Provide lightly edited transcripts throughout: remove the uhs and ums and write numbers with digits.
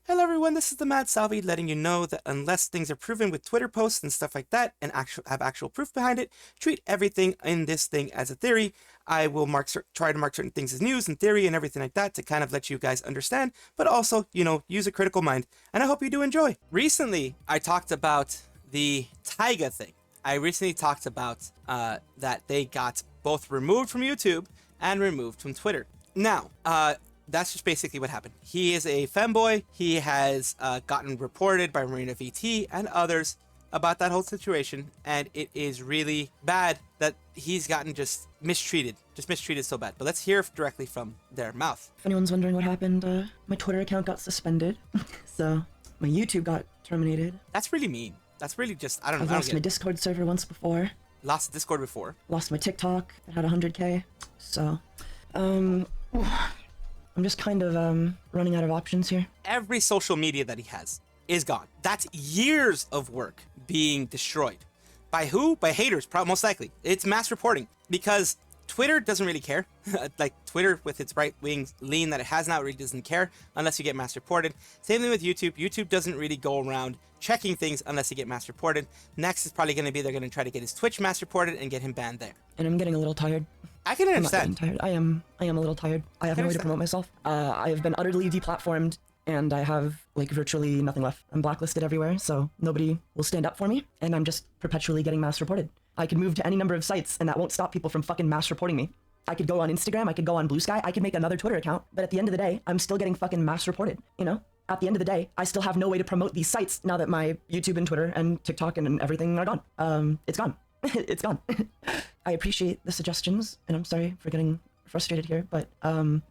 Hello everyone, this is the Mad Salvi letting you know that unless things are proven with Twitter posts and stuff like that and have actual proof behind it, treat everything in this thing as a theory. I will try to mark certain things as news and theory and everything like that to kind of let you guys understand, but also, you know, use a critical mind. And I hope you do enjoy. Recently, I talked about the Taiga thing. I recently talked about that they got both removed from YouTube and removed from Twitter. Now, that's just basically what happened. He is a femboy. He has gotten reported by MoomieVT and others about that whole situation, and it is really bad that he's gotten just mistreated so bad. But let's hear directly from their mouth. If anyone's wondering what happened, my Twitter account got suspended, so my YouTube got terminated. That's really mean. That's really just, I don't know. I've lost my Discord server once before. Lost Discord before. Lost my TikTok that had 100K. So, I'm just kind of running out of options here. Every social media that he has is gone. That's years of work being destroyed. By who? By haters, most likely. It's mass reporting because Twitter doesn't really care. Like Twitter with its right-wing lean that it has now really doesn't care unless you get mass reported. Same thing with YouTube. YouTube doesn't really go around checking things unless you get mass reported. Next is probably going to be they're going to try to get his Twitch mass reported and get him banned there. And I'm getting a little tired. I can understand. I'm not getting tired. I am a little tired. I have no way to promote myself. I have been utterly deplatformed, and I have like virtually nothing left. I'm blacklisted everywhere, so nobody will stand up for me, and I'm just perpetually getting mass reported. I could move to any number of sites, and that won't stop people from fucking mass reporting me. I could go on Instagram, I could go on Blue Sky, I could make another Twitter account, but at the end of the day, I'm still getting fucking mass reported, you know? At the end of the day, I still have no way to promote these sites now that my YouTube and Twitter and TikTok and everything are gone. It's gone. It's gone. I appreciate the suggestions, and I'm sorry for getting frustrated here, but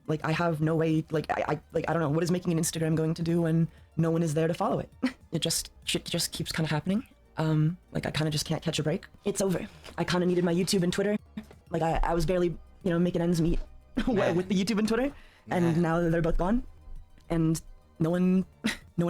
like I have no way, like I don't know, what is making an Instagram going to do when no one is there to follow it? Shit just keeps kind of happening. Like I kind of just can't catch a break. It's over. I kind of needed my YouTube and Twitter. Like I was barely, you know, making ends meet with the YouTube and Twitter, and now they're both gone, and no one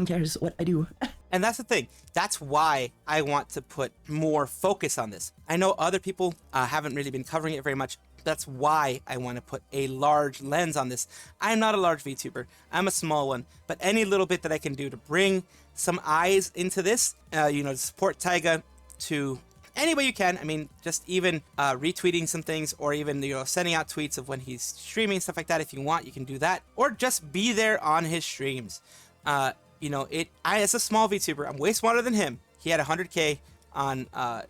cares what I do. And that's the thing. That's why I want to put more focus on this. I know other people haven't really been covering it very much. That's why I want to put a large lens on this. I'm not a large VTuber. I'm a small one. But any little bit that I can do to bring some eyes into this, you know, to support Taiga to any way you can. I mean, just even retweeting some things, or even, you know, sending out tweets of when he's streaming, stuff like that. If you want, you can do that. Or just be there on his streams. You know, as a small VTuber, I'm way smarter than him. He had 100K on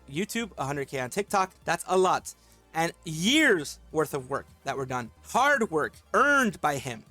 YouTube, 100K on TikTok. That's a lot. And years worth of work that were done. Hard work earned by him.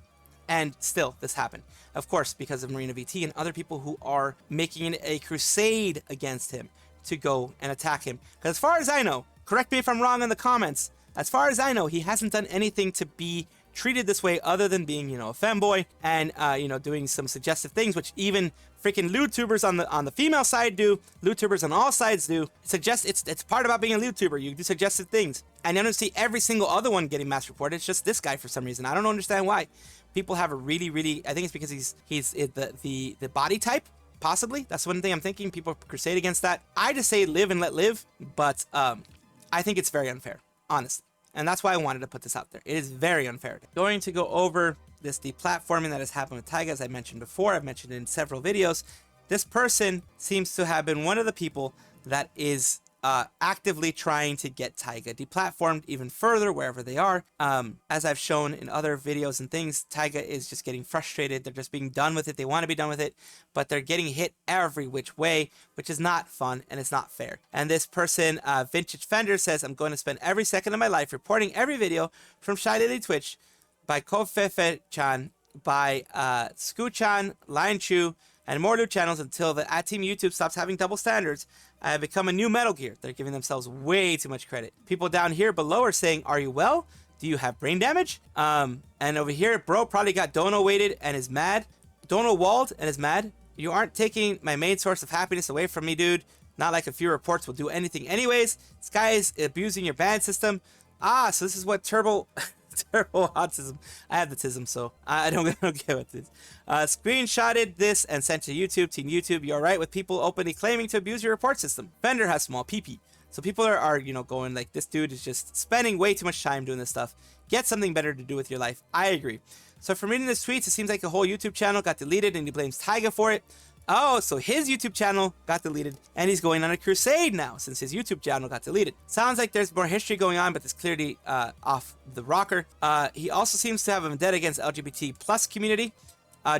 And still, this happened. Of course, because of MoomieVT and other people who are making a crusade against him to go and attack him. Because as far as I know, correct me if I'm wrong in the comments, as far as I know, he hasn't done anything to be treated this way other than being, you know, a femboy and, you know, doing some suggestive things, which even freaking lewdtubers on the female side do, lewdtubers on all sides do. It's part about being a lewdtuber. You do suggestive things. And I don't see every single other one getting mass reported. It's just this guy for some reason. I don't understand why. People have a really, I think it's because he's the body type, possibly. That's one thing I'm thinking. People crusade against that. I just say live and let live, but I think it's very unfair, honestly. And that's why I wanted to put this out there. It is very unfair. Going to go over this deplatforming that has happened with Taiga, as I mentioned before. I've mentioned it in several videos. This person seems to have been one of the people that is actively trying to get Taiga deplatformed even further wherever they are. As I've shown in other videos and things, Taiga is just getting frustrated. They're just being done with it. They want to be done with it, but they're getting hit every which way, which is not fun and it's not fair. And this person, Vintage Fender, says, I'm going to spend every second of my life reporting every video from Shy Lily Twitch, by Kofefe-chan, by Scoo-chan, Lion Chu, and more new channels until the Team YouTube stops having double standards. I have become a new Metal Gear. They're giving themselves way too much credit. People down here below are saying, are you well? Do you have brain damage? And over here, bro probably got Dono weighted and is mad. Dono walled and is mad. You aren't taking my main source of happiness away from me, dude. Not like a few reports will do anything anyways. This guy is abusing your ban system. Ah, so this is what Turbo... Terrible autism. I have the tism, so I don't get what this. Screenshotted this and sent to YouTube. Team YouTube, you're right with people openly claiming to abuse your report system. Vendor has small PP. So people are going like, this dude is just spending way too much time doing this stuff. Get something better to do with your life. I agree. So from reading this tweets, it seems like the whole YouTube channel got deleted and he blames Taiga for it. Oh, so his YouTube channel got deleted and he's going on a crusade now since his YouTube channel got deleted. Sounds like there's more history going on, but it's clearly off the rocker. He also seems to have a vendetta against LGBT plus community,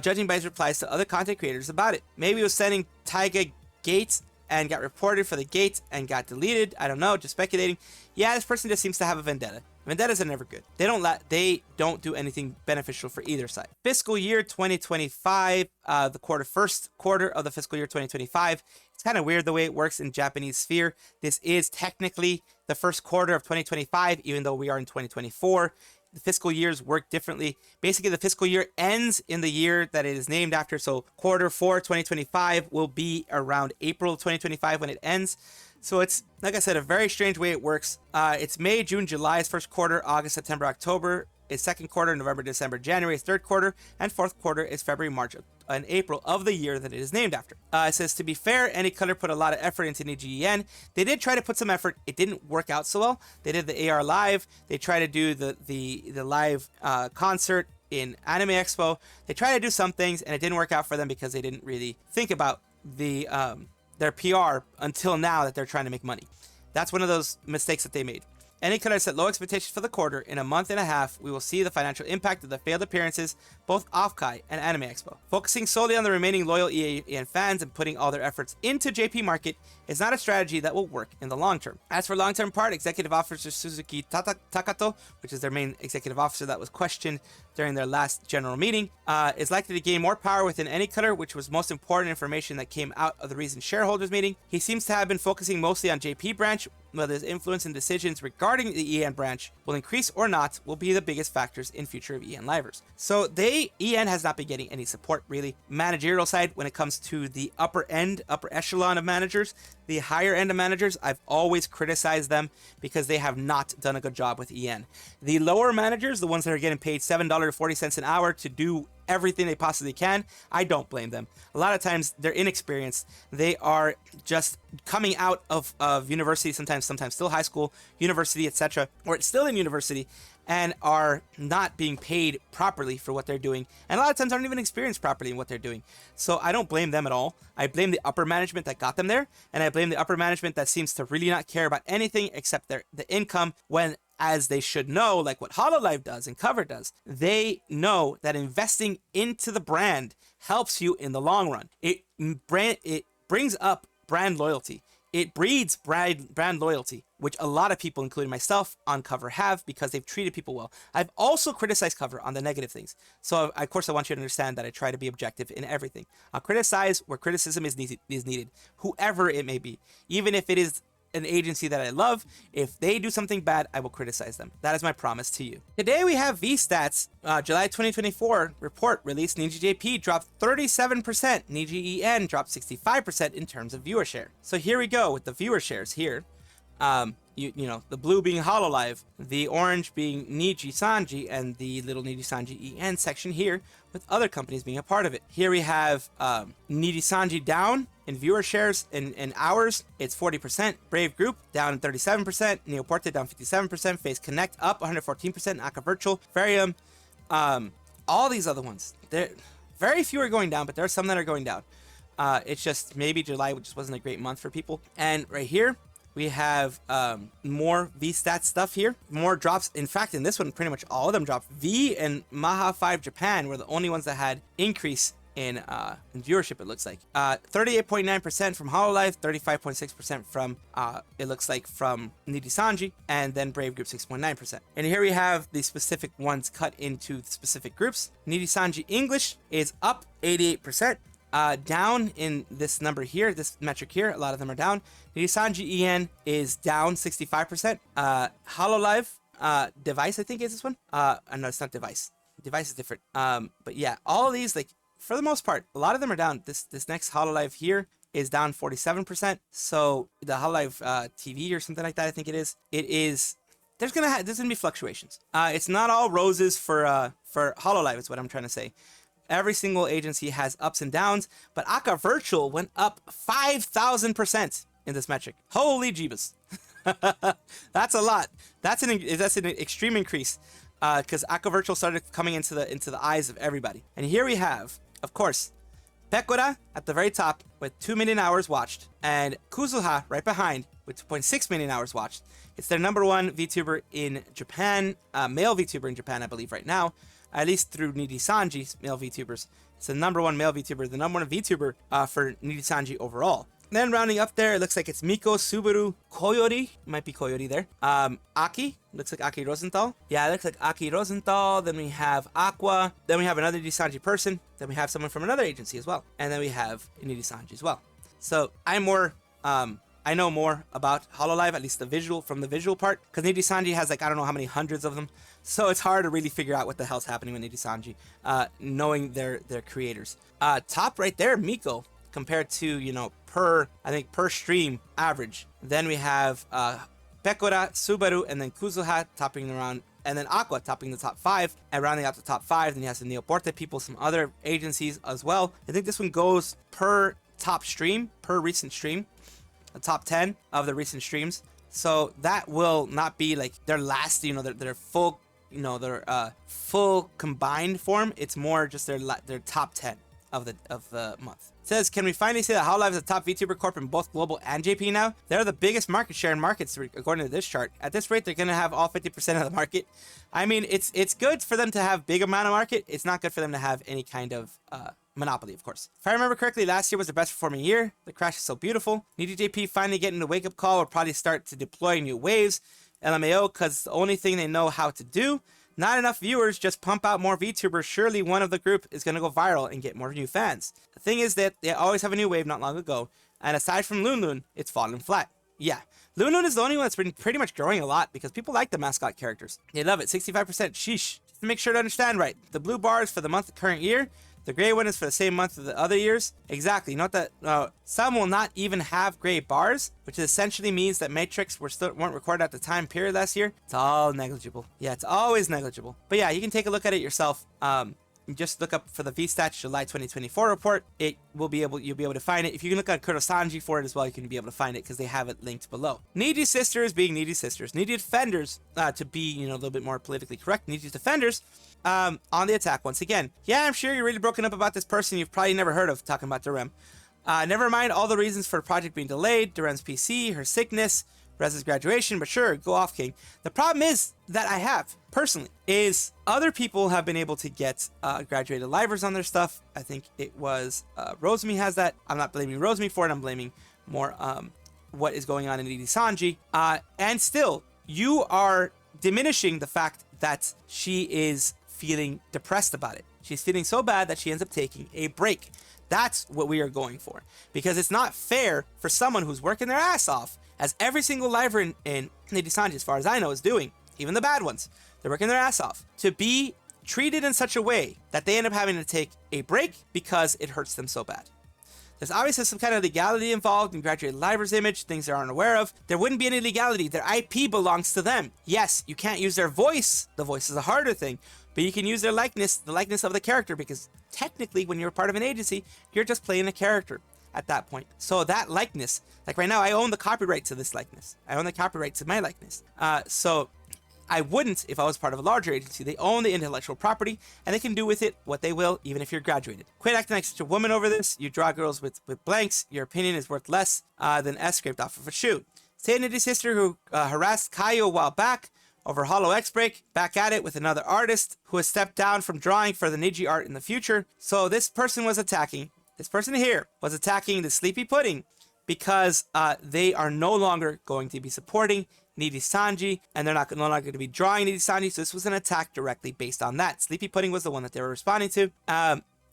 judging by his replies to other content creators about it. Maybe he was sending Taiga gates and got reported for the gate and got deleted. I don't know, just speculating. Yeah, this person just seems to have a vendetta. Vendettas are never good. They don't do anything beneficial for either side. Fiscal year 2025, the first quarter of the fiscal year 2025. It's kind of weird the way it works in Japanese sphere. This is technically the first quarter of 2025, even though we are in 2024. The fiscal years work differently. Basically, the fiscal year ends in the year that it is named after. So quarter 4 2025 will be around April 2025 when it ends. So it's, like I said, a very strange way it works. It's May, June, July is first quarter, August, September, October is second quarter, November, December, January is third quarter, and fourth quarter is February, March, and April of the year that it is named after. It says, to be fair, any color put a lot of effort into Niji. They did try to put some effort. It didn't work out so well. They did the AR live. They tried to do the live concert in Anime Expo. They tried to do some things, and it didn't work out for them because they didn't really think about their PR until now that they're trying to make money. That's one of those mistakes that they made. Any color set low expectations for the quarter. In a month and a half, we will see the financial impact of the failed appearances, both off-Kai and Anime Expo. Focusing solely on the remaining loyal EAN fans and putting all their efforts into JP Market is not a strategy that will work in the long term. As for long-term part, Executive Officer Suzuki Takato, which is their main executive officer that was questioned during their last general meeting, is likely to gain more power within any color, which was most important information that came out of the recent shareholders meeting. He seems to have been focusing mostly on JP branch, whether his influence and decisions regarding the EN branch will increase or not will be the biggest factors in future of EN livers. So EN has not been getting any support really. Managerial side, when it comes to the upper echelon of managers, the higher end of managers, I've always criticized them because they have not done a good job with EN. The lower managers, the ones that are getting paid $7.40 an hour to do everything they possibly can, I don't blame them. A lot of times they're inexperienced. They are just coming out of university, sometimes still high school, university, etc., or still in university, and are not being paid properly for what they're doing, and a lot of times aren't even experienced properly in what they're doing. So I don't blame them at all. I blame the upper management that got them there, and I blame the upper management that seems to really not care about anything except the income, when, as they should know, like what HoloLive does and Cover does, they know that investing into the brand helps you in the long run. It brings up brand loyalty. It breeds brand loyalty, which a lot of people, including myself, on Cover have because they've treated people well. I've also criticized Cover on the negative things. So, of course, I want you to understand that I try to be objective in everything. I'll criticize where criticism is needed, whoever it may be. Even if it is an agency that I love, if they do something bad, I will criticize them. That is my promise to you. Today we have VSTATS, July 2024 report released. Niji JP dropped 37%. Niji EN dropped 65% in terms of viewer share. So here we go with the viewer shares here. You know, the blue being HoloLive, the orange being Nijisanji, and the little Nijisanji EN section here with other companies being a part of it. Here we have Nijisanji down in viewer shares in hours. It's 40%. Brave Group down 37%. Neoporte down 57%. Face Connect up 114%. Aka Virtual, Farium, all these other ones. Very few are going down, but there are some that are going down. It's just maybe July just wasn't a great month for people. And right here, we have more VSTATS stuff here. More drops. In fact, in this one, pretty much all of them dropped. V and Maha 5 Japan were the only ones that had increase in viewership, it looks like. 38.9% from HoloLive, 35.6% from, it looks like, from Nijisanji, and then Brave Group 6.9%. And here we have the specific ones cut into specific groups. Nijisanji English is up 88%. Down in this number here, this metric here, a lot of them are down. Nijisanji EN is down 65%. HoloLive device, I think, is this one. No, it's not device. Device is different. But yeah, all of these, like, for the most part, a lot of them are down. This next HoloLive here is down 47%. So the HoloLive TV or something like that, I think it is. It is there's gonna be fluctuations. It's not all roses for Hololive is what I'm trying to say. Every single agency has ups and downs, but Aka Virtual went up 5,000% in this metric. Holy jeebus. That's a lot. That's an extreme increase, because Aka Virtual started coming into the eyes of everybody. And here we have, of course, Pekora at the very top with 2 million hours watched, and Kuzuha right behind with 2.6 million hours watched. It's their #1 VTuber in Japan, male VTuber in Japan, I believe, right now, at least through Nijisanji's male VTubers. It's the #1 male VTuber, the #1 VTuber for Nijisanji overall. Then rounding up there, it looks like it's Miko, Subaru, Koyori, might be Koyori there. Aki, looks like Aki Rosenthal. Yeah, it looks like Aki Rosenthal. Then we have Aqua. Then we have another Nijisanji person. Then we have someone from another agency as well. And then we have Nijisanji as well. So I know more about Hololive, at least from the visual part, because Nijisanji has like, I don't know how many hundreds of them. So it's hard to really figure out what the hell's happening with Nijisanji, knowing their creators. Top right there, Miko, compared to, per stream average. Then we have Pekora, Subaru, and then Kuzuha topping around, and then Aqua topping the top 5, and rounding out the top 5. Then you have some Neoporte people, some other agencies as well. I think this one goes per top stream, per recent stream, the top 10 of the recent streams. So that will not be like their last, their full, their full combined form. It's more just their top 10 of the month. It says, can we finally say that Hololive is a top VTuber corp in both global and JP now? They're the biggest market share in markets according to this chart. At this rate, they're going to have all 50% of the market. I mean, it's good for them to have big amount of market. It's not good for them to have any kind of monopoly, of course. If I remember correctly, last year was their best performing year. The crash is so beautiful. NijiJP finally getting the wake-up call. Will probably start to deploy new waves. LMAO, because it's the only thing they know how to do. Not enough viewers, just pump out more VTubers. Surely one of the group is going to go viral and get more new fans. The thing is that they always have a new wave not long ago. And aside from Loon, it's fallen flat. Yeah, Loon is the only one that's been pretty much growing a lot because people like the mascot characters. They love it. 65%. Sheesh. Just to make sure to understand right. The blue bar is for the month of current year. The gray one is for the same month of the other years. Exactly. Note that some will not even have gray bars, which essentially means that metrics weren't recorded at the time period last year. It's all negligible. Yeah, it's always negligible. But yeah, you can take a look at it yourself. Just look up for the VSTATS July 2024 report. You'll be able to find it. If you can look at Kurosanji for it as well, you can be able to find it because they have it linked below. Needy sisters being needy sisters. Needy defenders, to be a little bit more politically correct. Needy defenders on the attack once again. Yeah, I'm sure you're really broken up about this person you've probably never heard of, talking about Durem. Never mind all the reasons for the project being delayed. Durem's PC, her sickness, Rez's graduation, but sure, go off, King. The problem is that I have, personally, is other people have been able to get graduated livers on their stuff. I think it was Rosemi has that. I'm not blaming Rosemi for it. I'm blaming more what is going on in Nijisanji. And still, you are diminishing the fact that she is feeling depressed about it. She's feeling so bad that she ends up taking a break. That's what we are going for. Because it's not fair for someone who's working their ass off, as every single liver in Nijisanji, as far as I know, is doing, even the bad ones. They're working their ass off, to be treated in such a way that they end up having to take a break because it hurts them so bad. There's obviously some kind of legality involved in graduated livers' image, things they aren't aware of. There wouldn't be any legality. Their IP belongs to them. Yes, you can't use their voice. The voice is a harder thing. But you can use their likeness, the likeness of the character, because technically when you're part of an agency, you're just playing a character at that point. So that likeness, like right now, I own the copyright to this likeness. I own the copyright to my likeness. So I wouldn't if I was part of a larger agency. They own the intellectual property and they can do with it what they will, even if you're graduated. Quit acting like such a woman over this. You draw girls with blanks. Your opinion is worth less than S scraped off of a shoe. Say Niji's sister who harassed Kaio a while back over Hollow X Break, back at it with another artist who has stepped down from drawing for the Niji art in the future. So this person here was attacking the Sleepy Pudding because they are no longer going to be supporting Nijisanji, and they're no longer going to be drawing Nijisanji, so this was an attack directly based on that. Sleepy Pudding was the one that they were responding to.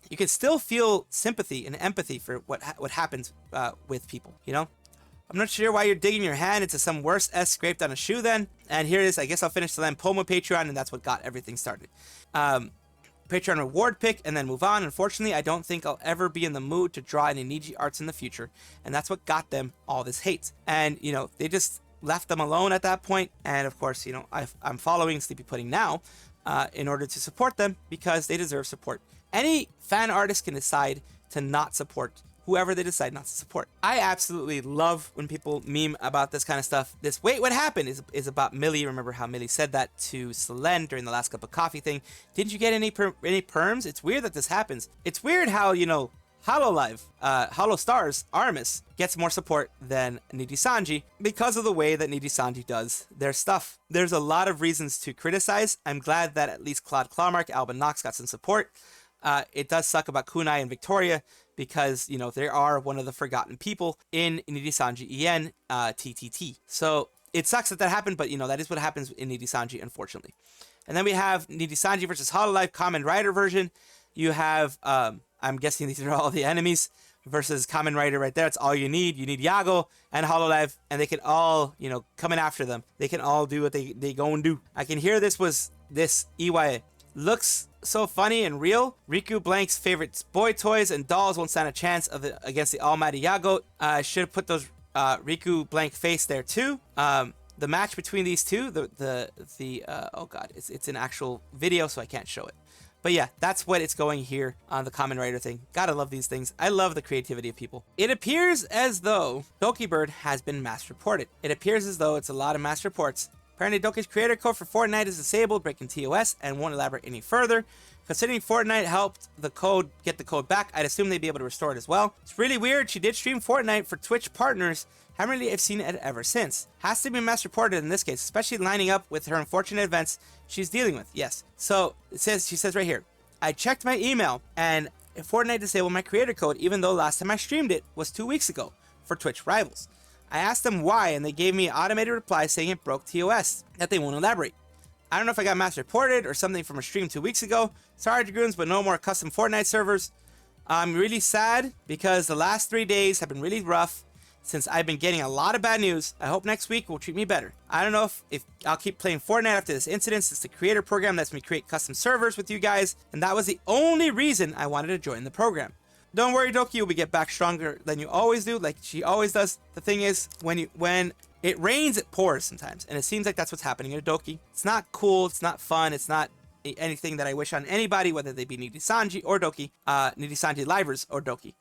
You can still feel sympathy and empathy for what happens with people, I'm not sure why you're digging your hand into some worse S scraped on a shoe then. And here it is. I guess I'll finish the Lampomo Patreon, and that's what got everything started. Patreon reward pick and then move on. Unfortunately, I don't think I'll ever be in the mood to draw any Niji arts in the future. And that's what got them all this hate. And, they just left them alone at that point. And of course, you know, I'm following Sleepy Pudding now in order to support them because they deserve support. Any fan artist can decide to not support whoever they decide not to support. I absolutely love when people meme about this kind of stuff. This "wait, what happened?" is about Millie. Remember how Millie said that to Selene during the last cup of coffee thing? Didn't you get any perms? It's weird that this happens. It's weird how, you know, Hololive, Holostars, Artemis gets more support than Nijisanji because of the way that Nijisanji does their stuff. There's a lot of reasons to criticize. I'm glad that at least Claude Clawmark, Alban Knox got some support. It does suck about Kunai and Victoria because, you know, they are one of the forgotten people in Nijisanji EN TTT. So it sucks that that happened, but, you know, that is what happens in Nijisanji, unfortunately. And then we have Nijisanji versus Hololive Kamen Rider version. You have, I'm guessing these are all the enemies versus Kamen Rider right there. It's all you need. You need Yago and Hololive, and they can all, you know, coming after them. They can all do what they go and do. I can hear this EYA. Looks so funny and real. Riku Blank's favorite boy toys and dolls won't stand a chance against the almighty Yago. Should have put those Riku Blank face there too. The match between these two, oh god, it's an actual video, so I can't show it. But yeah, that's what it's going here on the Kamen Rider thing. Gotta love these things. I love the creativity of people. It appears as though Dokibird has been mass reported. It appears as though it's a lot of mass reports. Apparently, Doki's creator code for Fortnite is disabled, breaking TOS, and won't elaborate any further. Considering Fortnite helped get the code back, I'd assume they'd be able to restore it as well. It's really weird. She did stream Fortnite for Twitch partners. Haven't really seen it ever since. Has to be mass reported in this case, especially lining up with her unfortunate events she's dealing with. Yes. So she says right here, I checked my email and Fortnite disabled my creator code, even though last time I streamed it was 2 weeks ago for Twitch Rivals. I asked them why, and they gave me an automated reply saying it broke TOS, that they won't elaborate. I don't know if I got mass reported or something from a stream 2 weeks ago. Sorry, Dragoons, but no more custom Fortnite servers. I'm really sad because the last 3 days have been really rough since I've been getting a lot of bad news. I hope next week will treat me better. I don't know if I'll keep playing Fortnite after this incident, since the creator program lets me create custom servers with you guys, and that was the only reason I wanted to join the program. Don't worry, Doki, you'll get back stronger than you always do, like she always does. The thing is, when it rains, it pours sometimes, and it seems like that's what's happening to Doki. It's not cool, it's not fun, it's not anything that I wish on anybody, whether they be Nijisanji or Doki, Nijisanji Livers or Doki.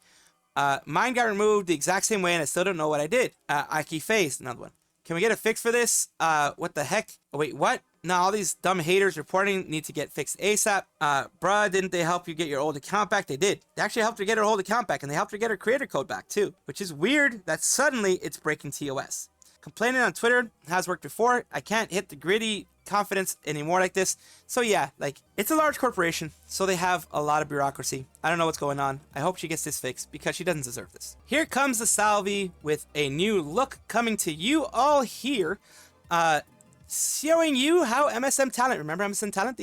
Mine got removed the exact same way, and I still don't know what I did. Aki Face, another one. Can we get a fix for this? What the heck? Oh, wait, what? No, all these dumb haters reporting need to get fixed ASAP. Bruh, didn't they help you get your old account back? They did. They actually helped her get her old account back, and they helped her get her creator code back too, which is weird that suddenly it's breaking TOS. Complaining on Twitter has worked before. I can't hit the gritty confidence anymore like this. So yeah, like, it's a large corporation, so they have a lot of bureaucracy. I don't know what's going on. I hope she gets this fixed because she doesn't deserve this. Here comes the Salvi with a new look coming to you all here. Showing you how MSM Talent, remember MSM Talent?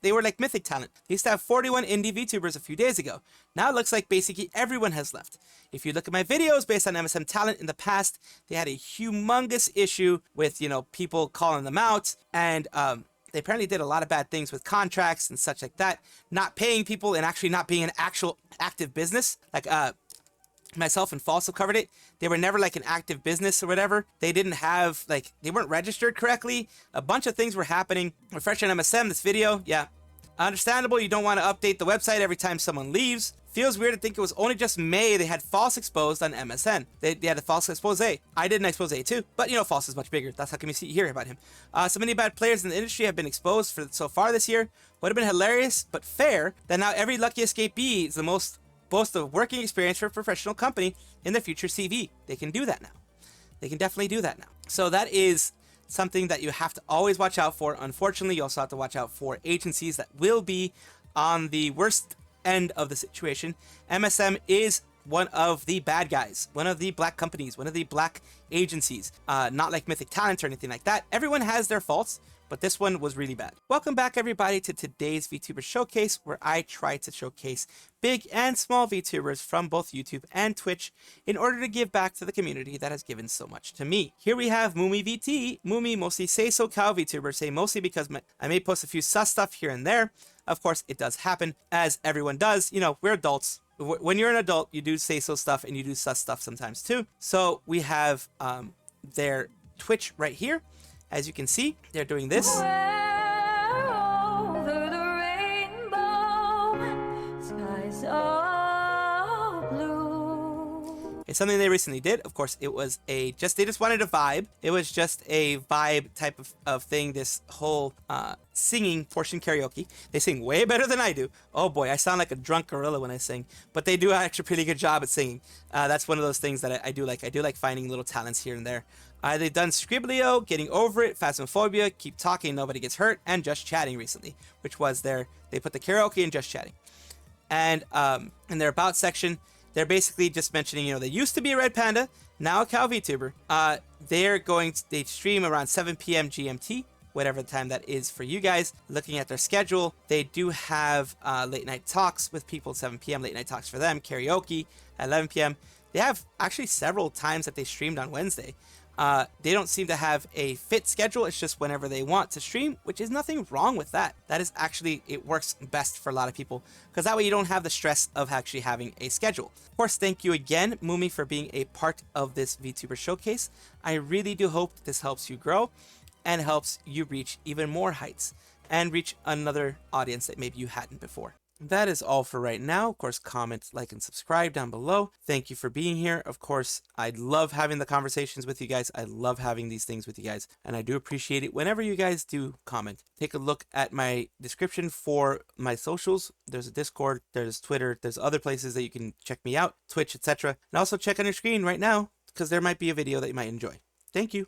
They were like Mythic Talent. They used to have 41 indie VTubers a few days ago. Now it looks like basically everyone has left. If you look at my videos based on MSM Talent in the past, they had a humongous issue with, you know, people calling them out, and they apparently did a lot of bad things with contracts and such like that, not paying people and actually not being an actual active business. Like, myself and Falso covered it. They were never like an active business or whatever. They didn't have, like, they weren't registered correctly. A bunch of things were happening. Refresh on MSM, this video, yeah. Understandable, you don't want to update the website every time someone leaves. Feels weird to think it was only just May they had false exposed on MSN. They had a false expose. I did an expose too, but you know, false is much bigger. That's how come you see here about him. So many bad players in the industry have been exposed so far this year. Would have been hilarious, but fair, that now every lucky escapee is the most boast of working experience for a professional company in the future CV. They can do that now. They can definitely do that now. So that is something that you have to always watch out for. Unfortunately, you also have to watch out for agencies that will be on the worst end of the situation. MSM is one of the bad guys, one of the black companies, one of the black agencies, not like Mythic Talent or anything like that. Everyone has their faults, but this one was really bad. Welcome back, everybody, to today's VTuber Showcase, where I try to showcase big and small VTubers from both YouTube and Twitch in order to give back to the community that has given so much to me. Here we have MoomieVT. Moomie mostly say so cow VTuber, say mostly because I may post a few sus stuff here and there. Of course, it does happen, as everyone does. You know, we're adults. When you're an adult, you do say so stuff and you do sus stuff sometimes too. So we have their Twitch right here. As you can see, they're doing this. Over the rainbow, skies are blue. It's something they recently did. Of course, it was they just wanted a vibe. It was just a vibe type of thing, this whole singing portion karaoke. They sing way better than I do. Oh boy, I sound like a drunk gorilla when I sing, but they do actually a pretty good job at singing. That's one of those things that I do like. I do like finding little talents here and there. They've done Scriblio, Getting Over It, Phasmophobia, Keep Talking, Nobody Gets Hurt, and Just Chatting recently, which was they put the karaoke and Just Chatting. And in their About section, they're basically just mentioning, they used to be a Red Panda, now a Cow VTuber. They stream around 7 p.m. GMT, whatever the time that is for you guys. Looking at their schedule, they do have late night talks with people at 7 p.m., late night talks for them, karaoke at 11 p.m. They have actually several times that they streamed on Wednesday. They don't seem to have a fit schedule. It's just whenever they want to stream, which is nothing wrong with that. That is actually, it works best for a lot of people because that way you don't have the stress of actually having a schedule. Of course, thank you again, Moomie, for being a part of this VTuber showcase. I really do hope that this helps you grow and helps you reach even more heights and reach another audience that maybe you hadn't before. That is all for right now. Of course, comment, like, and subscribe down below. Thank you for being here. Of course, I love having the conversations with you guys. I love having these things with you guys, and I do appreciate it whenever you guys do comment. Take a look at my description for my socials. There's a Discord, there's Twitter, there's other places that you can check me out, Twitch, etc. And also check on your screen right now, because there might be a video that you might enjoy. Thank you.